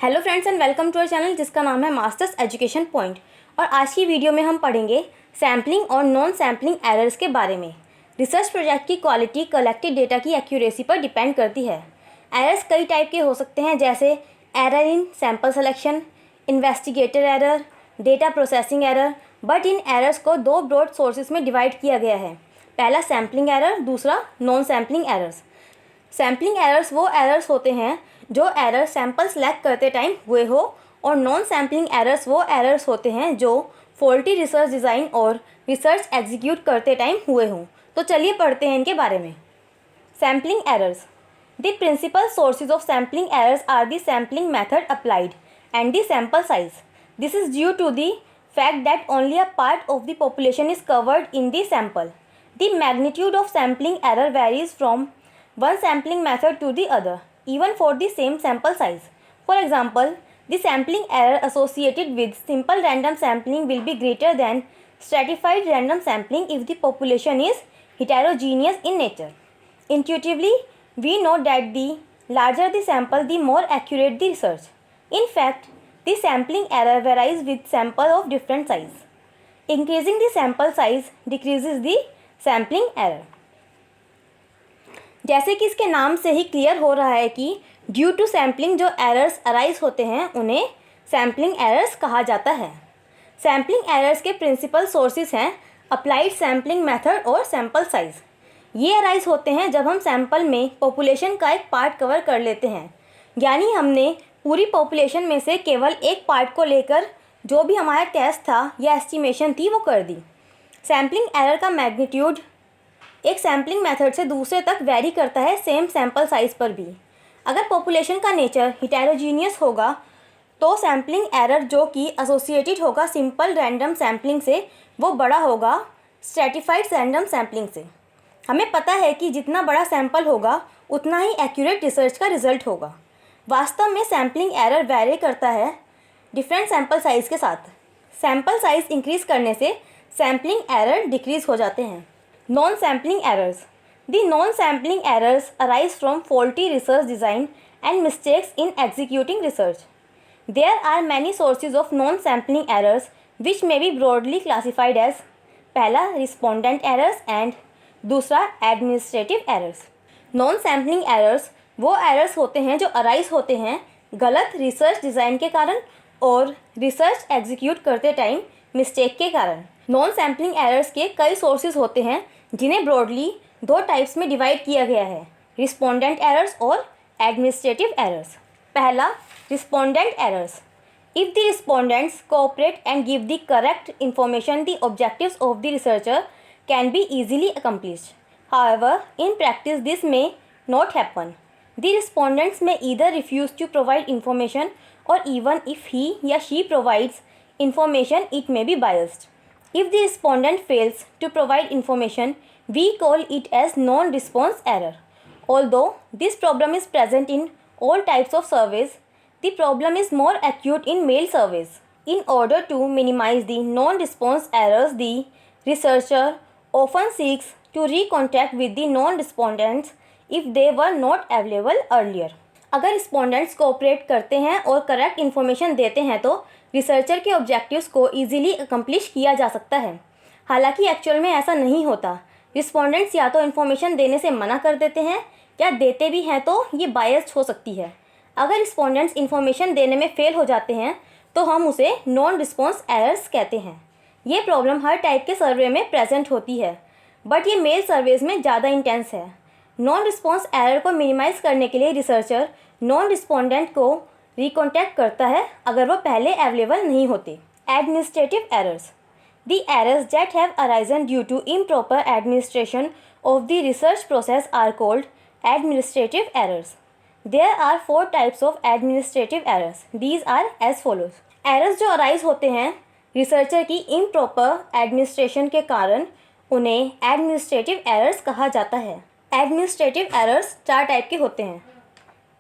Hello friends and welcome to our channel जिसका नाम है मास्टर्स एजुकेशन पॉइंट। और आज की वीडियो में हम पढ़ेंगे सैम्पलिंग और नॉन सैम्पलिंग एरर्स के बारे में। रिसर्च प्रोजेक्ट की क्वालिटी कलेक्टेड डेटा की एक्यूरेसी पर डिपेंड करती है। एरर्स कई टाइप के हो सकते हैं, जैसे error in sample selection, investigator error, data processing error. But in errors को दो ब्रॉड सोर्सेज में डिवाइड किया गया है। पहला सैम्पलिंग एरर, दूसरा non sampling errors. Sampling errors वो एरर्स होते हैं जो एरर सैंपल सेलेक्ट करते टाइम हुए हो, और नॉन सैम्पलिंग एरर्स वो एरर्स होते हैं जो फॉल्टी रिसर्च डिज़ाइन और रिसर्च एग्जीक्यूट करते टाइम हुए हों। तो चलिए पढ़ते हैं इनके बारे में। Sampling errors. The principal sources of sampling errors are the sampling method applied and the sample size. This is due to the fact that only a part of the population is covered in the sample. The magnitude of sampling error varies from one sampling method to the other, even for the same sample size. For example, the sampling error associated with simple random sampling will be greater than stratified random sampling if the population is heterogeneous in nature. Intuitively, we know that the larger the sample, the more accurate the research. In fact, the sampling error varies with sample of different size. Increasing the sample size decreases the sampling error. जैसे कि इसके नाम से ही clear हो रहा है कि due to sampling जो एरर्स अराइज होते हैं उन्हें सैम्पलिंग एरर्स कहा जाता है। सैम्पलिंग एरर्स के प्रिंसिपल सोर्सेज हैं अप्लाइड सैम्पलिंग मेथड और सैम्पल साइज। ये अराइज होते हैं जब हम सैम्पल में पॉपुलेशन का एक पार्ट कवर कर लेते हैं, यानी हमने पूरी पॉपुलेशन में से केवल एक पार्ट को लेकर जो भी हमारा टेस्ट था या एस्टिमेशन थी वो कर दी। सैम्पलिंग एरर का मैग्नीट्यूड एक सैम्पलिंग मेथड से दूसरे तक वेरी करता है सेम सैम्पल साइज़ पर भी। अगर पॉपुलेशन का नेचर हिटेरोजीनियस होगा तो सैम्पलिंग एरर जो कि एसोसिएटेड होगा सिंपल रैंडम सैम्पलिंग से वो बड़ा होगा स्ट्रैटिफाइड रैंडम सैम्पलिंग से। हमें पता है कि जितना बड़ा सैम्पल होगा उतना ही एक्यूरेट रिसर्च का रिजल्ट होगा। वास्तव में सैम्पलिंग एरर वेरी करता है डिफरेंट सैम्पल साइज़ के साथ। सैम्पल साइज़ इंक्रीज़ करने से सैम्पलिंग एरर डिक्रीज़ हो जाते हैं। Non sampling errors. The non sampling errors arise from faulty research design and mistakes in executing research. There are many sources of non sampling errors which may be broadly classified as पहला respondent errors and दूसरा administrative errors. Non sampling errors वो errors होते हैं जो arise होते हैं गलत research design के कारण और रिसर्च एग्जीक्यूट करते टाइम मिस्टेक के कारण। नॉन सैम्पलिंग एरर्स के कई सोर्सेज होते हैं जिन्हें ब्रॉडली दो टाइप्स में डिवाइड किया गया है, रिस्पोंडेंट एरर्स और एडमिनिस्ट्रेटिव एरर्स। पहला respondent errors. If the respondents cooperate and give the correct information the objectives of the researcher can be easily accomplished. However in practice this may not happen. The respondents may either refuse to provide information, or even if he or she provides information, it may be biased. If the respondent fails to provide information, we call it as non-response error. Although this problem is present in all types of surveys, the problem is more acute in mail surveys. In order to minimize the non-response errors, the researcher often seeks to recontact with the non-respondents if they were not available earlier. अगर respondents cooperate करते हैं और correct information देते हैं तो researcher के objectives को easily accomplish किया जा सकता है। हालांकि एक्चुअल में ऐसा नहीं होता। रिस्पोंडेंट्स या तो इन्फॉर्मेशन देने से मना कर देते हैं या देते भी हैं तो ये बायस्ड हो सकती है। अगर रिस्पोंडेंट्स इन्फॉर्मेशन देने में फेल हो जाते हैं तो हम उसे नॉन रिस्पॉन्स एरर्स कहते हैं। ये प्रॉब्लम हर टाइप के सर्वे में प्रेजेंट होती है, बट ये मेल सर्वेज में ज़्यादा इंटेंस है। नॉन रिस्पॉन्स एरर को मिनिमाइज करने के लिए रिसर्चर नॉन रिस्पोंडेंट को रिकॉन्टैक्ट करता है अगर वो पहले अवेलेबल नहीं होते। Administrative errors. The errors that have arisen due to improper administration of the research process are called administrative errors. There are 4 types of administrative errors. These are as follows. Errors जो arise होते हैं researcher की improper administration के कारण उन्हें administrative errors कहा जाता है। एडमिनिस्ट्रेटिव एरर्स 4 टाइप के होते हैं।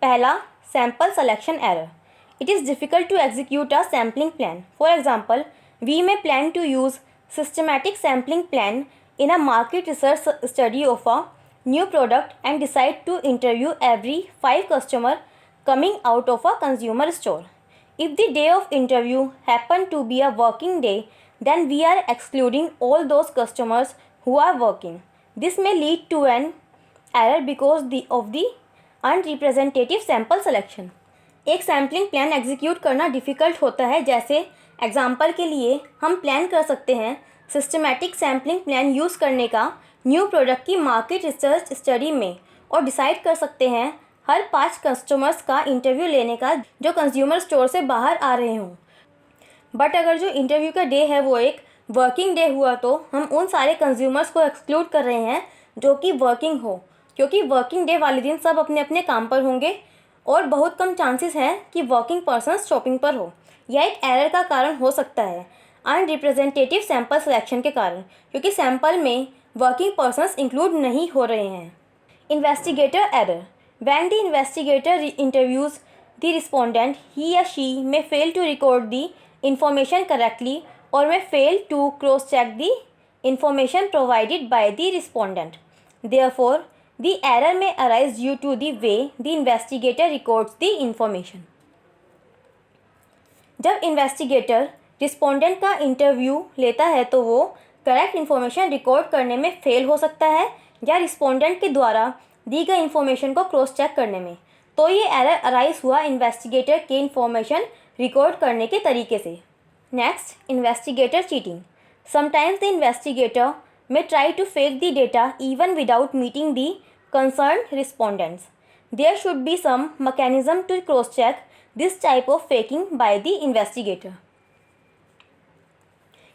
पहला sample selection error. It is difficult to execute a sampling plan. For example, we may plan to use systematic sampling plan in a market research study of a new product and decide to interview every 5 customer coming out of a consumer store. If the day of interview happened to be a working day, then we are excluding all those customers who are working. This may lead to an error because of the unrepresentative sample selection. एक sampling plan execute करना difficult होता है। जैसे example के लिए हम plan कर सकते हैं सिस्टमैटिक सैम्पलिंग प्लान यूज़ करने का न्यू प्रोडक्ट की मार्केट रिसर्च स्टडी में, और डिसाइड कर सकते हैं हर 5 कस्टमर्स का इंटरव्यू लेने का जो कंज्यूमर स्टोर से बाहर आ रहे हों। बट अगर जो इंटरव्यू का डे है वो एक वर्किंग डे हुआ तो हम उन सारे कंज्यूमर्स को एक्सक्लूड कर रहे हैं जो कि वर्किंग हो, क्योंकि वर्किंग डे वाले दिन सब अपने अपने काम पर होंगे और बहुत कम चांसेस हैं कि वर्किंग पर्सन्स शॉपिंग पर हो। यह एक एरर का कारण हो सकता है अनरिप्रेजेंटेटिव सैंपल सिलेक्शन के कारण, क्योंकि सैंपल में वर्किंग पर्सन्स इंक्लूड नहीं हो रहे हैं। Investigator error. When the investigator interviews the respondent, he या she may fail to record the information correctly or may fail to cross-check the information provided by the respondent. Therefore, the error may arise due to the way the investigator records the information. जब investigator respondent का interview लेता है तो वो correct information record करने में fail हो सकता है या रिस्पोंडेंट के द्वारा दी गई इन्फॉर्मेशन को क्रॉस चेक करने में। तो ये एरर अराइज हुआ इन्वेस्टिगेटर के इन्फॉर्मेशन रिकॉर्ड करने के तरीके से। Next, investigator cheating. Sometimes the investigator may try to fake the data even without meeting the concerned respondents. There should be some mechanism to cross-check this type of faking by the investigator.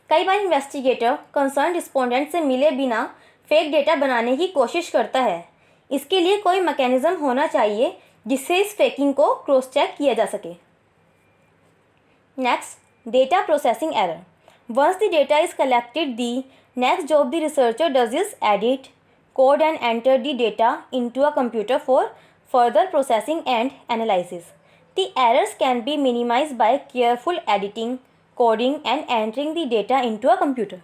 कई बार investigator concern respondent से मिले बिना fake data बनाने की कोशिश करता है। इसके लिए कोई मैकेनिज्म होना चाहिए जिससे इस फेकिंग को क्रॉस चेक किया जा सके। Next, data processing error. Once the data is collected, the next job the researcher does is edit, code and enter the data into a computer for further processing and analysis. The errors can be minimized by careful editing, coding and entering the data into a computer.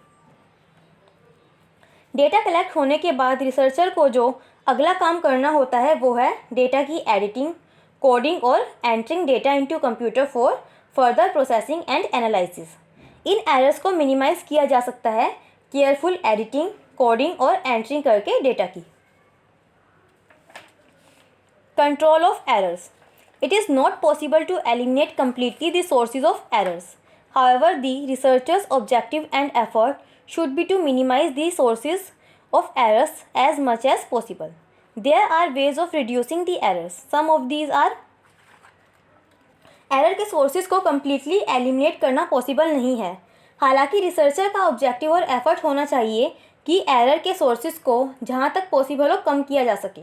Data collect होने के बाद researcher को जो अगला काम करना होता है वो है डेटा की एडिटिंग, कोडिंग और entering data into computer for further processing and analysis. इन एरर्स को मिनिमाइज किया जा सकता है केयरफुल एडिटिंग, कोडिंग और एंट्रिंग करके डेटा की। Control of errors. It is not possible to eliminate completely the sources of errors. However, the researcher's objective and effort should be to minimize the sources of errors as much as possible. There are ways of reducing the errors. Some of these are: error के sources को completely eliminate करना possible नहीं है। हालांकि researcher का objective और effort होना चाहिए कि एरर के सोर्सेज को जहां तक पॉसिबल हो कम किया जा सके।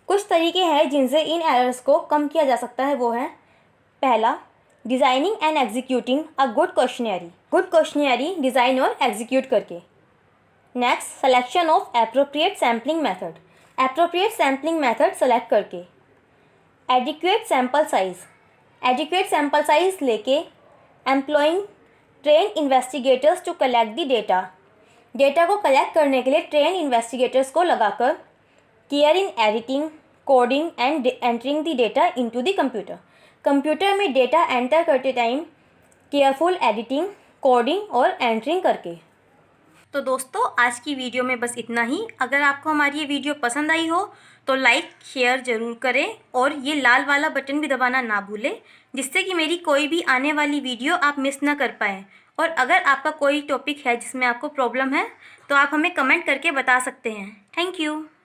कुछ तरीके हैं जिनसे इन एरर्स को कम किया जा सकता है, वो है: पहला, designing and executing a good questionnaire design और एग्जीक्यूट करके। Next, selection of appropriate sampling method select करके। एडिक्वेट सैम्पल साइज लेके। Employing train investigators to collect the data को कलेक्ट करने के लिए ट्रेन इन्वेस्टिगेटर्स को लगाकर। Care in editing, coding and entering the data into the computer में data enter करते टाइम केयरफुल एडिटिंग, कोडिंग और एंटरिंग करके। तो दोस्तों, आज की वीडियो में बस इतना ही। अगर आपको हमारी ये वीडियो पसंद आई हो तो लाइक शेयर ज़रूर करें और ये लाल वाला बटन भी दबाना ना भूलें, जिससे कि मेरी कोई भी आने वाली वीडियो आप मिस ना कर पाएँ। और अगर आपका कोई टॉपिक है जिसमें आपको प्रॉब्लम है तो आप हमें कमेंट करके बता सकते हैं। Thank you.